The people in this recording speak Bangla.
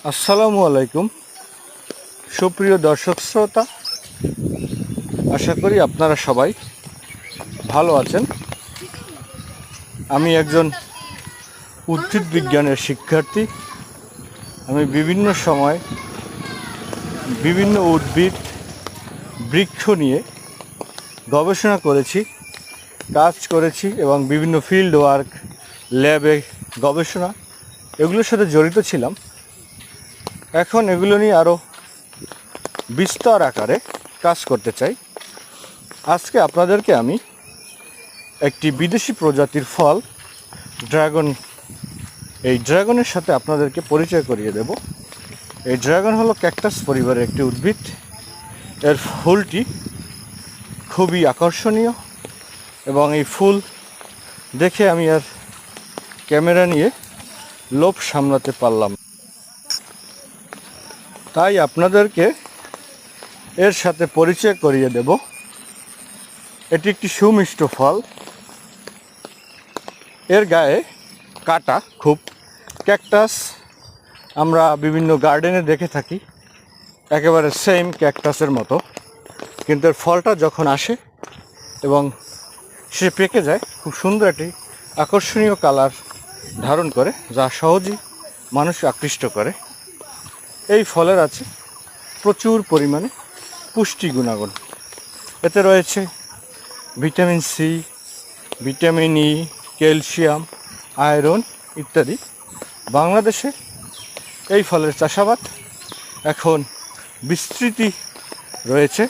আসসালামু আলাইকুম সুপ্রিয় দর্শক শ্রোতা, আশা করি আপনারা সবাই ভালো আছেন। আমি একজন উদ্ভিদ বিজ্ঞানের শিক্ষার্থী। আমি বিভিন্ন সময় বিভিন্ন উদ্ভিদ বৃক্ষ নিয়ে গবেষণা করেছি, কাজ করেছি এবং বিভিন্ন ফিল্ড ওয়ার্ক, ল্যাবে গবেষণা এগুলোর সাথে জড়িত ছিলাম। এখন এগুলো নিয়ে আরও বিস্তর আকারে কাজ করতে চাই। আজকে আপনাদেরকে আমি একটি বিদেশি প্রজাতির ফল ড্রাগন, এই ড্রাগনের সাথে আপনাদেরকে পরিচয় করিয়ে দেব। এই ড্রাগন হলো ক্যাকটাস পরিবারের একটি উদ্ভিদ। এর ফুলটি খুবই আকর্ষণীয় এবং এই ফুল দেখে আমি আর ক্যামেরা নিয়ে লোভ সামলাতে পারলাম, তাই আপনাদেরকে এর সাথে পরিচয় করিয়ে দেব। এটি একটি সুমিষ্ট ফল। এর গায়ে কাটা খুব। ক্যাকটাস আমরা বিভিন্ন গার্ডেনে দেখে থাকি একেবারে সেম ক্যাকটাসের মতো, কিন্তু এর ফলটা যখন আসে এবং সে পেকে যায়, খুব সুন্দর একটি আকর্ষণীয় কালার ধারণ করে, যা সহজেই মানুষকে আকৃষ্ট করে। এই ফলের আছে প্রচুর পরিমাণে পুষ্টি গুণাগুণ। এতে রয়েছে vitamin C, vitamin E, calcium, iron ইত্যাদি। বাংলাদেশে এই ফলের চাষাবাদ এখন বিস্তৃতি রয়েছে।